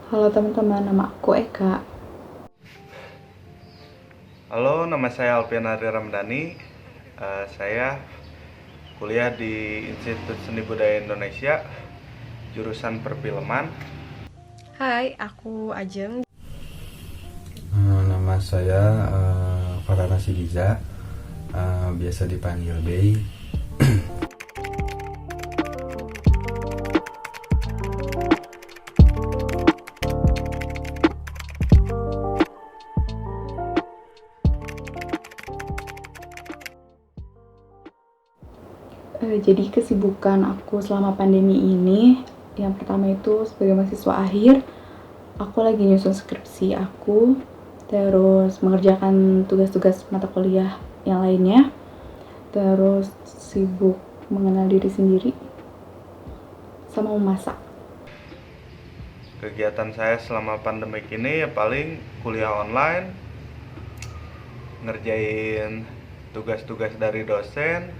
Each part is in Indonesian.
Halo teman-teman, nama aku Eka. Halo, nama saya Alpian Ari Ramdhani. Saya kuliah di Institut Seni Budaya Indonesia, jurusan perfilman. Hai, aku Ajeng. Nama saya Farhana Sidiza, biasa dipanggil Bey. Jadi kesibukan aku selama pandemi ini, yang pertama itu sebagai mahasiswa akhir, aku lagi nyusun skripsi aku, terus mengerjakan tugas-tugas mata kuliah yang lainnya, terus sibuk mengenal diri sendiri, sama memasak. Kegiatan saya selama pandemik ini ya paling kuliah online, ngerjain tugas-tugas dari dosen.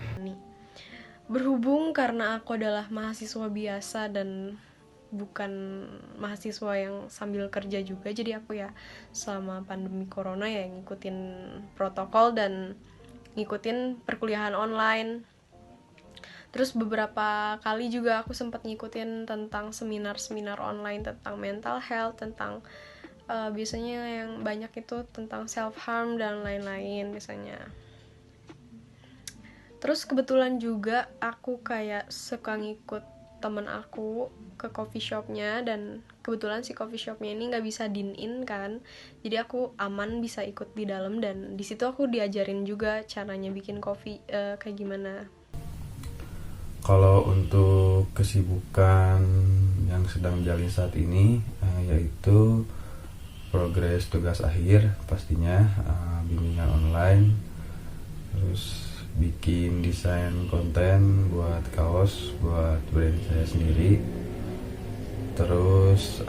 Berhubung karena aku adalah mahasiswa biasa dan bukan mahasiswa yang sambil kerja juga, jadi aku ya selama pandemi corona ya ngikutin protokol dan ngikutin perkuliahan online. Terus beberapa kali juga aku sempat ngikutin tentang seminar-seminar online tentang mental health, tentang biasanya yang banyak itu tentang self harm dan lain-lain biasanya. Terus kebetulan juga aku kayak suka ngikut temen aku ke coffee shopnya, dan kebetulan si coffee shopnya ini nggak bisa dine-in kan, jadi aku aman bisa ikut di dalam, dan di situ aku diajarin juga caranya bikin kopi kayak gimana. Kalau untuk kesibukan yang sedang jalin saat ini, yaitu progres tugas akhir pastinya, bimbingan online, terus bikin desain konten buat kaos buat brand saya sendiri, terus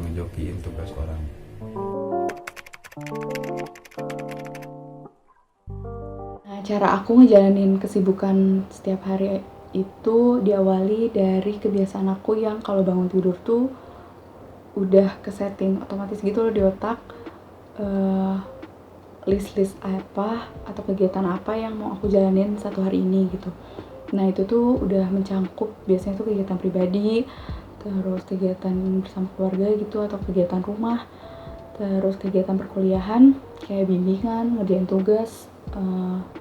ngejokiin tugas orang. Nah, cara aku ngejalanin kesibukan setiap hari itu diawali dari kebiasaan aku yang kalau bangun tidur tuh udah ke setting otomatis gitu loh di otak, uh, list-list apa atau kegiatan apa yang mau aku jalanin satu hari ini gitu. Nah itu tuh udah mencangkup biasanya tuh kegiatan pribadi, terus kegiatan bersama keluarga gitu, atau kegiatan rumah, terus kegiatan perkuliahan kayak bimbingan, ngerjain tugas,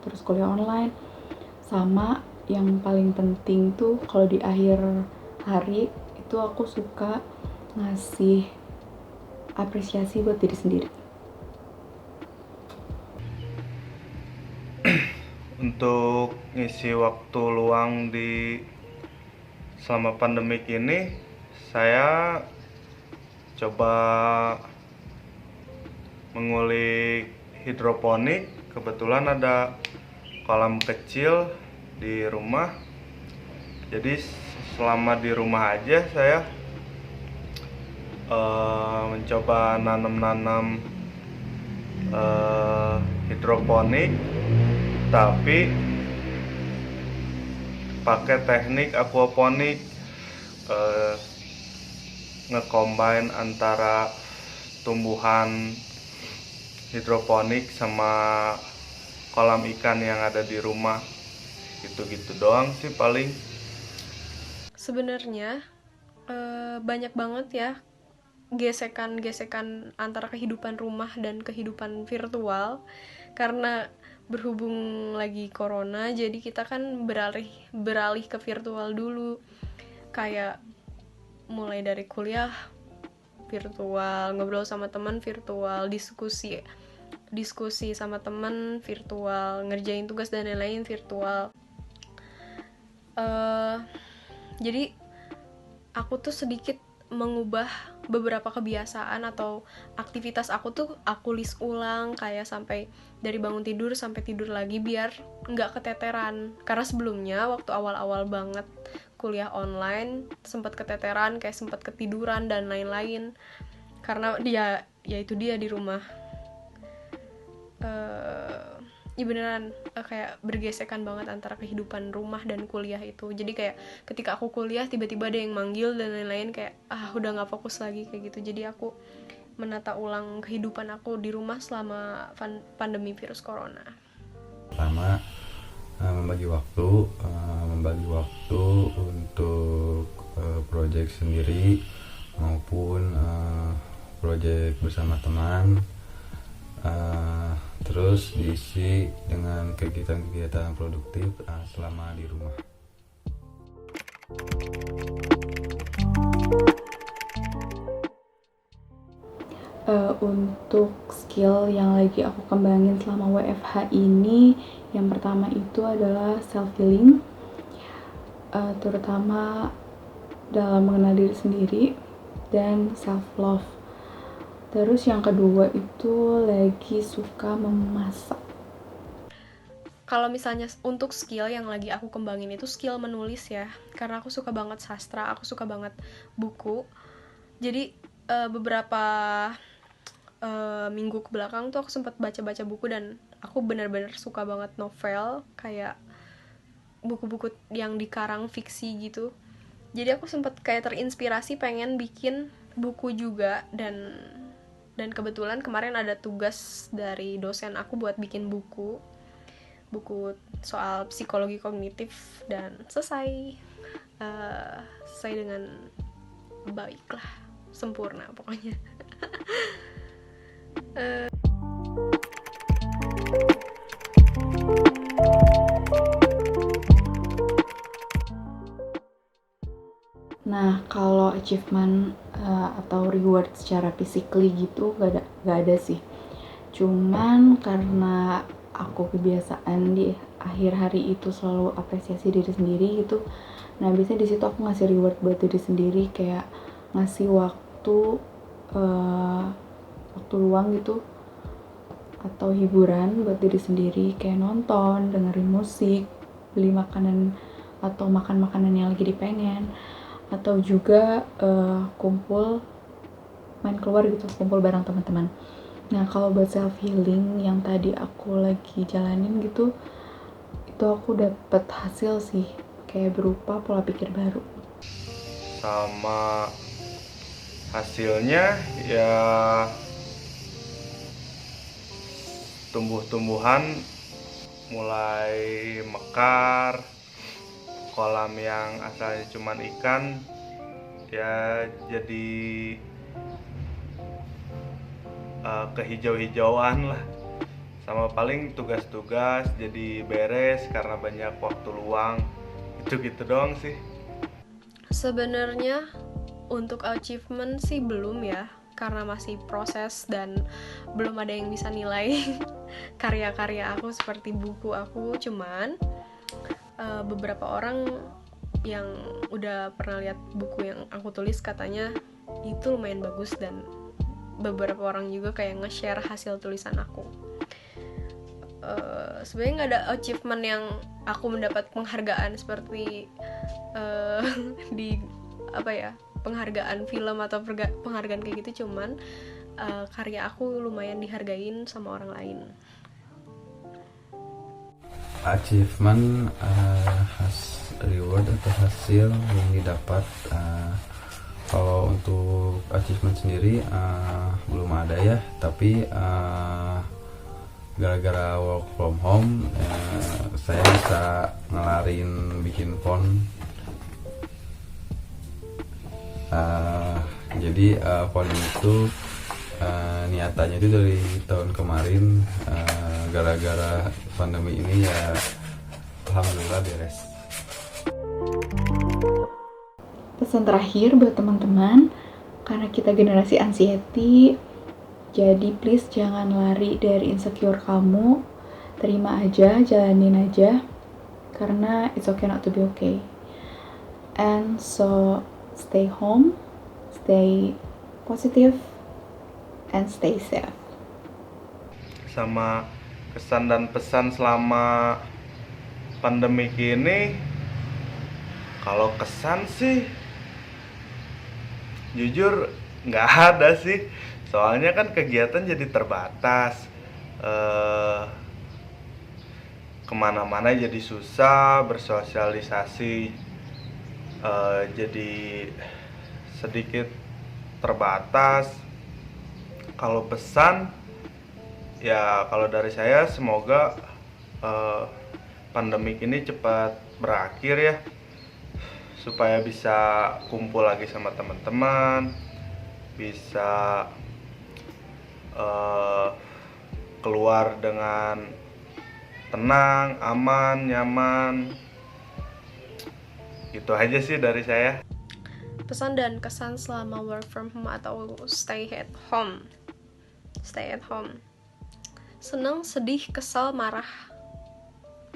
terus kuliah online, sama yang paling penting tuh kalau di akhir hari itu aku suka ngasih apresiasi buat diri sendiri. Untuk ngisi waktu luang di selama pandemik ini, saya coba mengulik hidroponik. Kebetulan ada kolam kecil di rumah, jadi selama di rumah aja saya mencoba nanam-nanam hidroponik, tapi pakai teknik aquaponik, eh, ngecombine antara tumbuhan hidroponik sama kolam ikan yang ada di rumah. Gitu-gitu doang sih paling. Sebenarnya banyak banget ya gesekan-gesekan antara kehidupan rumah dan kehidupan virtual, karena berhubung lagi corona jadi kita kan beralih beralih ke virtual dulu, kayak mulai dari kuliah virtual, ngobrol sama teman virtual, diskusi diskusi sama teman virtual, ngerjain tugas dan lain-lain virtual. uh, jadi aku tuh sedikit mengubah beberapa kebiasaan atau aktivitas aku tuh aku list ulang, kayak sampai dari bangun tidur sampai tidur lagi biar nggak keteteran, karena sebelumnya waktu awal-awal banget kuliah online sempat keteteran, kayak sempat ketiduran dan lain-lain, karena dia ya itu dia di rumah. ya beneran kayak bergesekan banget antara kehidupan rumah dan kuliah itu. Jadi kayak ketika aku kuliah tiba-tiba ada yang manggil dan lain-lain, kayak udah nggak fokus lagi kayak gitu. Jadi aku menata ulang kehidupan aku di rumah selama pandemi virus corona. Pertama, membagi waktu untuk proyek sendiri maupun proyek bersama teman, terus diisi dengan kegiatan-kegiatan produktif selama di rumah. Untuk skill yang lagi aku kembangin selama WFH ini, yang pertama itu adalah self healing, terutama dalam mengenal diri sendiri dan self love. Terus yang kedua itu lagi suka memasak. Kalau misalnya untuk skill yang lagi aku kembangin itu skill menulis ya, karena aku suka banget sastra, aku suka banget buku. Jadi beberapa minggu kebelakang tuh aku sempat baca-baca buku dan aku benar-benar suka banget novel, kayak buku-buku yang dikarang fiksi gitu. Jadi aku sempat kayak terinspirasi pengen bikin buku juga, dan kebetulan kemarin ada tugas dari dosen aku buat bikin buku soal psikologi kognitif, dan selesai dengan baik lah, sempurna pokoknya. Nah, kalau achievement atau reward secara physically gitu gak ada sih. Cuman karena aku kebiasaan di akhir hari itu selalu apresiasi diri sendiri gitu. Nah, biasanya di situ aku ngasih reward buat diri sendiri, kayak ngasih waktu luang gitu atau hiburan buat diri sendiri, kayak nonton, dengerin musik, beli makanan atau makan makanan yang lagi dipengen, atau juga kumpul main keluar gitu, kumpul bareng teman-teman. Nah, kalau buat self healing yang tadi aku lagi jalanin gitu, itu aku dapet hasil sih, kayak berupa pola pikir baru. Sama hasilnya ya tumbuh-tumbuhan mulai mekar, kolam yang asalnya cuman ikan ya jadi kehijau-hijauan lah. Sama paling tugas-tugas jadi beres karena banyak waktu luang, gitu-gitu doang sih. Sebenarnya untuk achievement sih belum ya, karena masih proses dan belum ada yang bisa nilai karya-karya aku seperti buku aku. Cuman beberapa orang yang udah pernah lihat buku yang aku tulis katanya itu lumayan bagus, dan beberapa orang juga kayak nge-share hasil tulisan aku. Sebenarnya nggak ada achievement yang aku mendapat penghargaan seperti di penghargaan film atau penghargaan kayak gitu. Cuman karya aku lumayan dihargain sama orang lain. Achievement, reward atau hasil yang didapat, kalau untuk achievement sendiri belum ada ya, tapi gara-gara work from home saya bisa ngelarin bikin font. Jadi font itu niatannya itu dari tahun kemarin, gara-gara pandemi ini ya alhamdulillah beres. Pesan terakhir buat teman-teman, karena kita generasi anxiety, jadi please jangan lari dari insecure kamu, terima aja, jalanin aja, karena it's okay not to be okay. And so stay home, stay positive, and stay safe. Sama kesan dan pesan selama pandemi ini, kalau kesan sih jujur nggak ada sih, soalnya kan kegiatan jadi terbatas. kemana-mana jadi susah, bersosialisasi jadi sedikit terbatas. Kalau pesan ya, kalau dari saya semoga pandemik ini cepat berakhir ya, supaya bisa kumpul lagi sama teman-teman, bisa keluar dengan tenang, aman, nyaman. Itu aja sih dari saya. Pesan dan kesan selama work from home atau stay at home. Seneng, sedih, kesel, marah,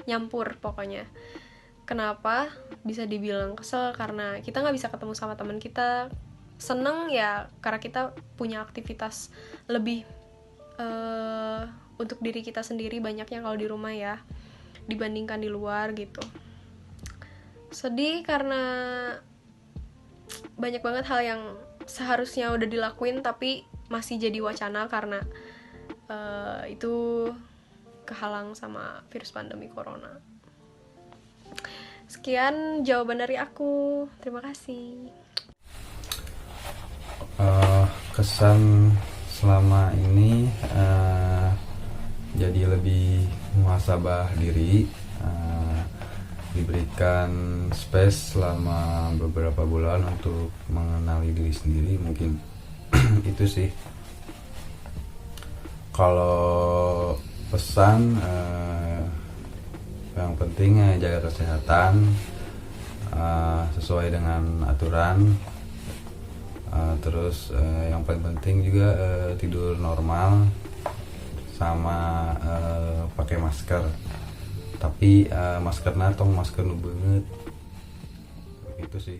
nyampur pokoknya. Kenapa bisa dibilang kesel? Karena kita nggak bisa ketemu sama teman kita. Seneng ya karena kita punya aktivitas lebih untuk diri kita sendiri banyaknya kalau di rumah ya, dibandingkan di luar gitu. Sedih karena banyak banget hal yang seharusnya udah dilakuin tapi masih jadi wacana karena itu kehalang sama virus pandemi corona. Sekian jawaban dari aku. Terima kasih. Kesan selama ini jadi lebih muhasabah diri, diberikan space selama beberapa bulan untuk mengenali diri sendiri, mungkin itu sih. Kalau pesan yang penting jaga kesehatan sesuai dengan aturan. Terus yang paling penting juga tidur normal sama pakai masker. Tapi masker natong masker nu beungeut. Itu sih.